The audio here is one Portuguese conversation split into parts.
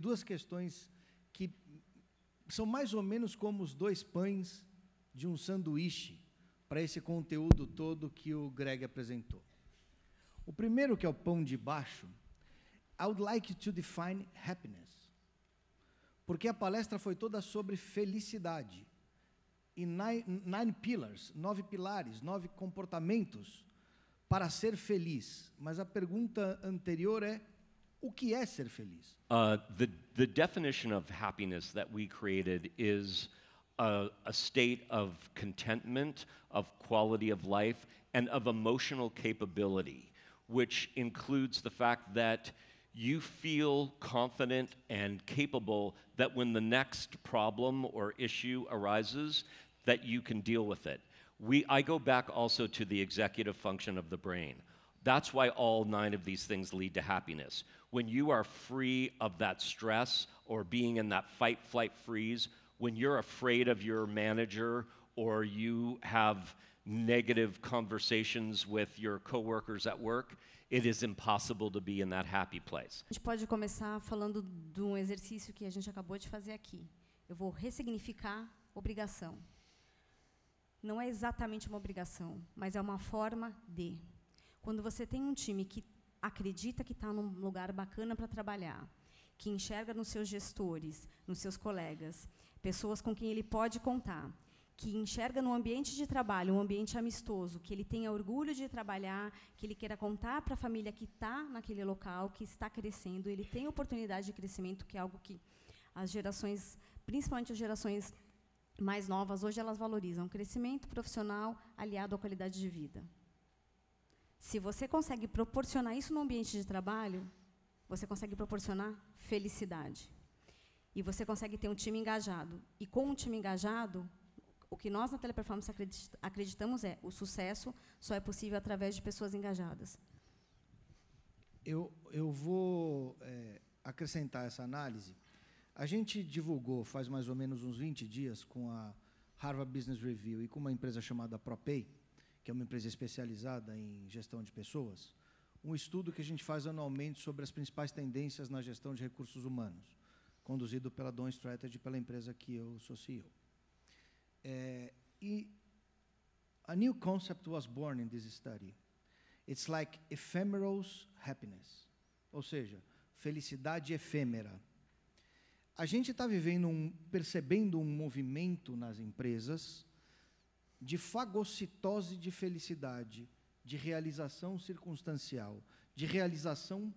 duas questões que são mais ou menos como os dois pães de um sanduíche para esse conteúdo todo que o Greg apresentou. O primeiro, que é o pão de baixo, I would like to define happiness. Porque a palestra foi toda sobre felicidade. E nine pillars, 9 pilares, 9 comportamentos para ser feliz. Mas a pergunta anterior é, o que é ser feliz? The definition of happiness that we created is a state of contentment, of quality of life, and of emotional capability, which includes the fact that you feel confident and capable that when the next problem or issue arises, that you can deal with it. I go back also to the executive function of the brain. That's why all 9 of these things lead to happiness. When you are free of that stress or being in that fight, flight, freeze, when you're afraid of your manager or you have negative conversations with your coworkers at work, it is impossible to be in that happy place. A gente pode começar falando de um exercício que a gente acabou de fazer aqui. Eu vou ressignificar obrigação. Não é exatamente uma obrigação, mas é uma forma de. Quando você tem um time que acredita que está num lugar bacana para trabalhar, que enxerga nos seus gestores, nos seus colegas, pessoas com quem ele pode contar, que enxerga no ambiente de trabalho, um ambiente amistoso, que ele tenha orgulho de trabalhar, que ele queira contar para a família que está naquele local, que está crescendo, ele tem oportunidade de crescimento, que é algo que as gerações, principalmente as gerações mais novas, hoje elas valorizam crescimento profissional aliado à qualidade de vida. Se você consegue proporcionar isso no ambiente de trabalho, você consegue proporcionar felicidade. E você consegue ter um time engajado. E com um time engajado, o que nós na Teleperformance acreditamos é o sucesso só é possível através de pessoas engajadas. Eu vou acrescentar essa análise. A gente divulgou faz mais ou menos uns 20 dias com a Harvard Business Review e com uma empresa chamada ProPay, que é uma empresa especializada em gestão de pessoas, um estudo que a gente faz anualmente sobre as principais tendências na gestão de recursos humanos, conduzido pela Dawn Strategy, pela empresa que eu sou CEO. A new concept was born in this study. It's like ephemeral happiness, ou seja, felicidade efêmera. A gente está percebendo um movimento nas empresas de fagocitose de felicidade, de realização circunstancial, de realização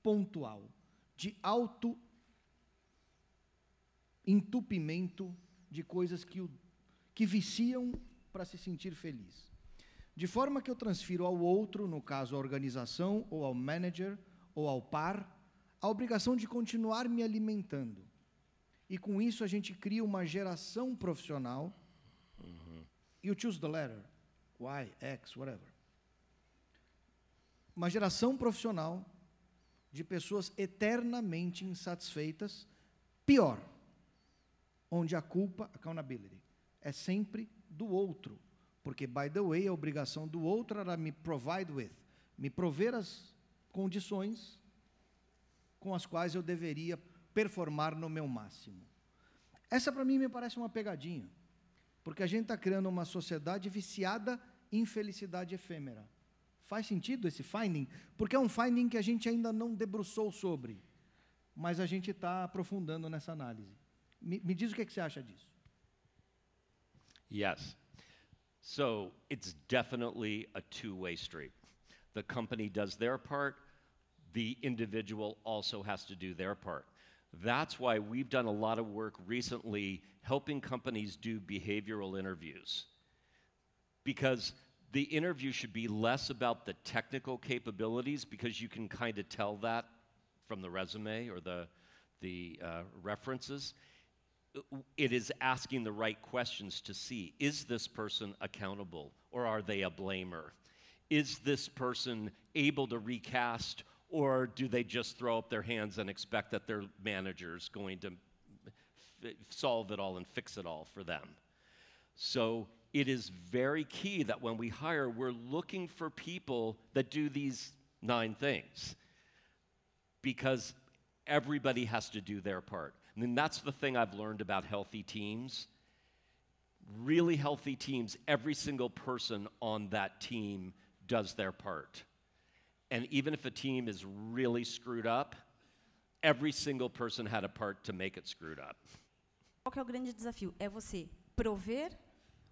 pontual, de auto-entupimento de coisas que viciam para se sentir feliz. De forma que eu transfiro ao outro, no caso à organização, ou ao manager, ou ao par, a obrigação de continuar me alimentando. E com isso a gente cria uma geração profissional. You choose the letter, Y, X, whatever. Uma geração profissional de pessoas eternamente insatisfeitas, pior, onde a culpa, accountability, é sempre do outro. Porque, by the way, a obrigação do outro era me prover as condições com as quais eu deveria performar no meu máximo. Essa, para mim, me parece uma pegadinha. Porque a gente está criando uma sociedade viciada em felicidade efêmera. Faz sentido esse finding? Porque é um finding que a gente ainda não debruçou sobre, mas a gente está aprofundando nessa análise. Me diz o que você acha disso. Yes. So it's definitely a two-way street. The company does their part, the individual also has to do their part. That's why we've done a lot of work recently helping companies do behavioral interviews. Because the interview should be less about the technical capabilities, because you can kind of tell that from the resume or the references. It is asking the right questions to see, is this person accountable or are they a blamer? Is this person able to recast, or do they just throw up their hands and expect that their manager's going to solve it all and fix it all for them? So it is very key that when we hire, we're looking for people that do these 9 things. Because everybody has to do their part. I mean, that's the thing I've learned about healthy teams. Really healthy teams, every single person on that team does their part. And even if a team is really screwed up, every single person had a part to make it screwed up. Qual que é o grande desafio? É você prover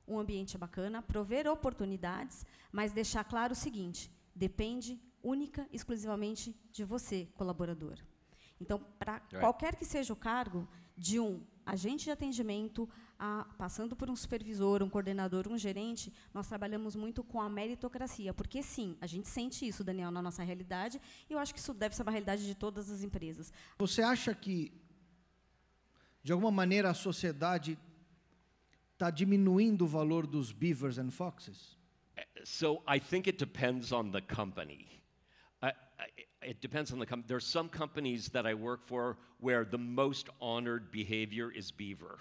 um ambiente bacana, prover oportunidades, mas deixar claro o seguinte: depende única, exclusivamente de você, colaborador. Então, para qualquer que seja o cargo, de um agente de atendimento, passando por um supervisor, um coordenador, um gerente, nós trabalhamos muito com a meritocracia, porque sim, a gente sente isso, Daniel, na nossa realidade, e eu acho que isso deve ser uma realidade de todas as empresas. Você acha que, de alguma maneira, a sociedade está diminuindo o valor dos beavers and foxes? So I think it depends on the company. It depends on the company. There's some companies that I work for where the most honored behavior is beaver.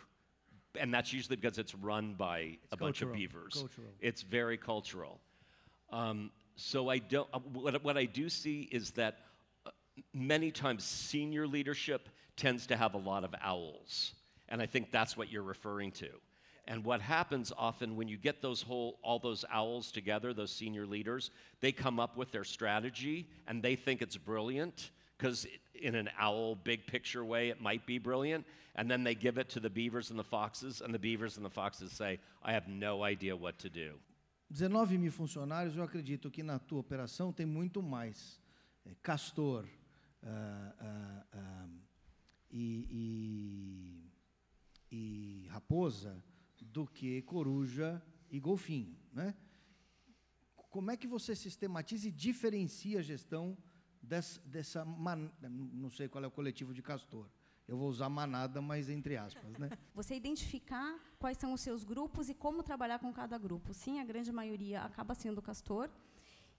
And that's usually because it's run by a bunch of beavers. Cultural. It's very cultural. So I don't. What I do see is that many times senior leadership tends to have a lot of owls, and I think that's what you're referring to. And what happens often when you get all those owls together, those senior leaders, they come up with their strategy, and they think it's brilliant, because in an owl big picture way, it might be brilliant, and then they give it to the beavers and the foxes, and the beavers and the foxes say, I have no idea what to do. 19.000 funcionários, eu acredito que na tua operação tem muito mais castor e raposa do que coruja e golfinho, né? Como é que você sistematiza e diferencia a gestão dessa não sei qual é o coletivo de castor. Eu vou usar manada, mas entre aspas, né? Você identificar quais são os seus grupos e como trabalhar com cada grupo. Sim, a grande maioria acaba sendo castor.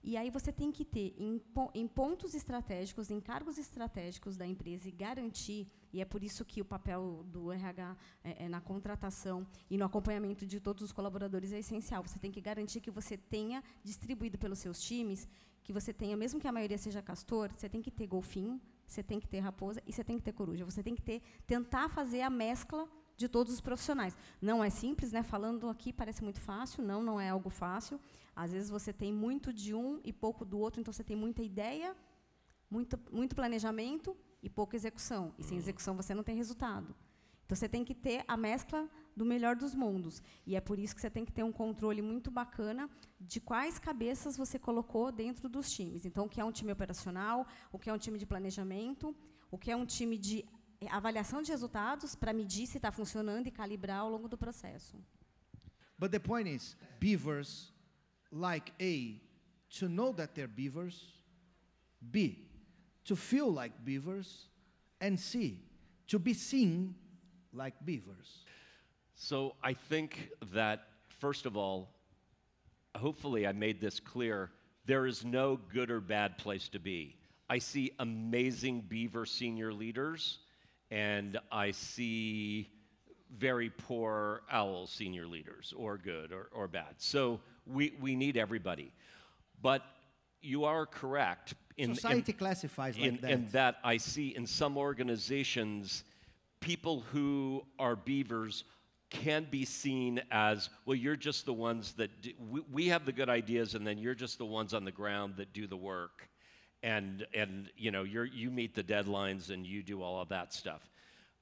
E aí você tem que ter, em pontos estratégicos, em cargos estratégicos da empresa, e garantir, e é por isso que o papel do RH na contratação e no acompanhamento de todos os colaboradores é essencial. Você tem que garantir que você tenha distribuído pelos seus times, que você tenha, mesmo que a maioria seja castor, você tem que ter golfinho, você tem que ter raposa e você tem que ter coruja. Você tem que tentar fazer a mescla de todos os profissionais. Não é simples, né? Falando aqui parece muito fácil, não é algo fácil. Às vezes você tem muito de um e pouco do outro, então você tem muita ideia, muito planejamento e pouca execução. E sem execução você não tem resultado. Então você tem que ter a mescla do melhor dos mundos. E é por isso que você tem que ter um controle muito bacana de quais cabeças você colocou dentro dos times. Então, o que é um time operacional, o que é um time de planejamento, o que é um time de avaliação de resultados para medir se está funcionando e calibrar ao longo do processo. But the point is, beavers like A, to know that they're beavers, B, to feel like beavers, and C, to be seen like beavers. So I think that, first of all, hopefully I made this clear, there is no good or bad place to be. I see amazing beaver senior leaders, and I see very poor owl senior leaders, or good or bad. So we need everybody. But you are correct. Society classifies like that. In that I see in some organizations, people who are beavers can be seen as, well, you're just the ones that we have the good ideas, and then you're just the ones on the ground that do the work, and you know, you meet the deadlines and you do all of that stuff.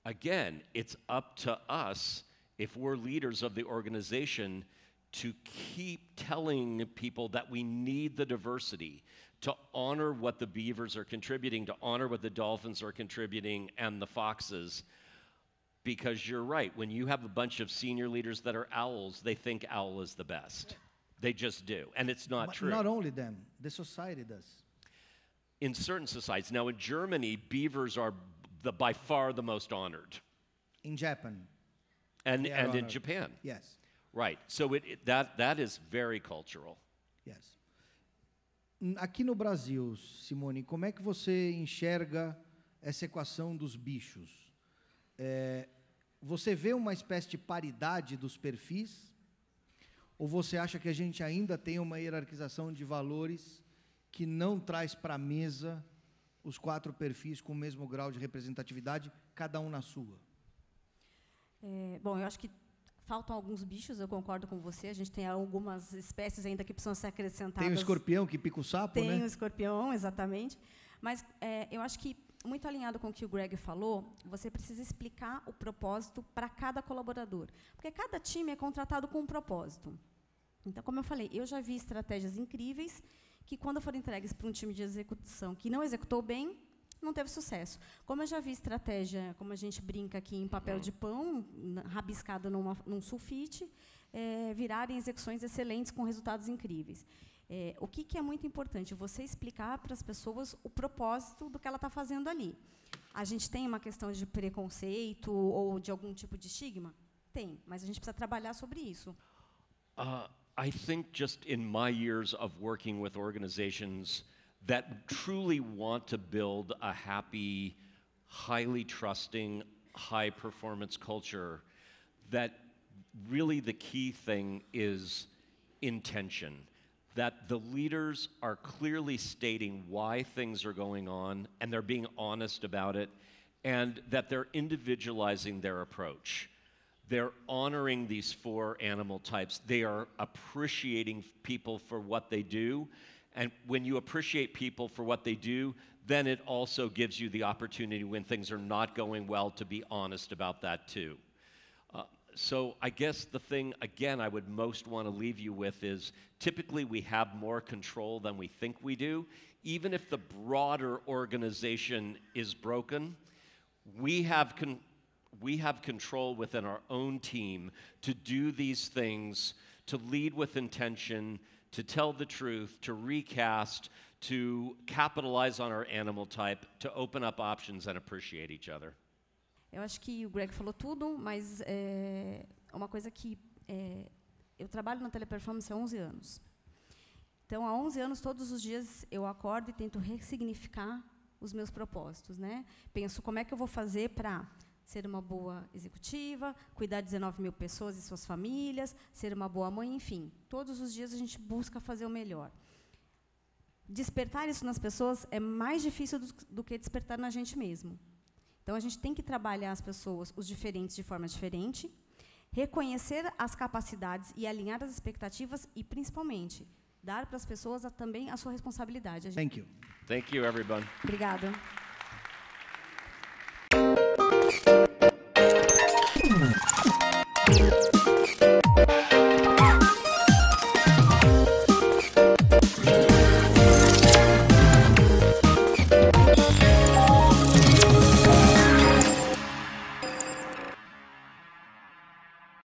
Again, it's up to us, if we're leaders of the organization, to keep telling people that we need the diversity, to honor what the beavers are contributing, to honor what the dolphins are contributing, and the foxes. Because you're right, when you have a bunch of senior leaders that are owls, they think owl is the best. They just do, and it's not But true. not only them, the society does. In certain societies. Now in Germany, beavers are by far the most honored. In Japan, And they are in honored. Japan. Yes, Right. So that is very cultural. yes. Aqui no Brasil, Simone, como é que você enxerga essa equação dos bichos? Você vê uma espécie de paridade dos perfis? Ou você acha que a gente ainda tem uma hierarquização de valores que não traz para a mesa os 4 perfis com o mesmo grau de representatividade, cada um na sua? Bom, eu acho que faltam alguns bichos, eu concordo com você. A gente tem algumas espécies ainda que precisam ser acrescentadas. Tem o escorpião que pica o sapo, né? Tem o escorpião, exatamente. Mas eu acho que, muito alinhado com o que o Greg falou, você precisa explicar o propósito para cada colaborador. Porque cada time é contratado com um propósito. Então, como eu falei, eu já vi estratégias incríveis que, quando foram entregues para um time de execução que não executou bem, não teve sucesso. Como eu já vi estratégia, como a gente brinca aqui, em papel de pão, rabiscada num sulfite, virarem execuções excelentes com resultados incríveis. O que é muito importante? Você explicar para as pessoas o propósito do que ela está fazendo ali. A gente tem uma questão de preconceito ou de algum tipo de estigma? Tem, mas a gente precisa trabalhar sobre isso. I think just in my years of working with organizations that truly want to build a happy, highly trusting, high-performance culture, that really the key thing is intention. That the leaders are clearly stating why things are going on, and they're being honest about it, and that they're individualizing their approach. They're honoring these 4 animal types. They are appreciating people for what they do. And when you appreciate people for what they do, then it also gives you the opportunity when things are not going well to be honest about that too. So I guess the thing, again, I would most want to leave you with is typically we have more control than we think we do. Even if the broader organization is broken, we have control within our own team to do these things, to lead with intention, to tell the truth, to recast, to capitalize on our animal type, to open up options and appreciate each other. Eu acho que o Greg falou tudo, mas uma coisa que eu trabalho na Teleperformance há 11 anos. Então, há 11 anos, todos os dias, eu acordo e tento ressignificar os meus propósitos, né? Penso como é que eu vou fazer para ser uma boa executiva, cuidar de 19 mil pessoas e suas famílias, ser uma boa mãe, enfim. Todos os dias a gente busca fazer o melhor. Despertar isso nas pessoas é mais difícil do que despertar na gente mesmo. Então, a gente tem que trabalhar as pessoas, os diferentes, de forma diferente, reconhecer as capacidades e alinhar as expectativas e, principalmente, dar para as pessoas também a sua responsabilidade. Thank you. Thank you, everyone. Obrigada.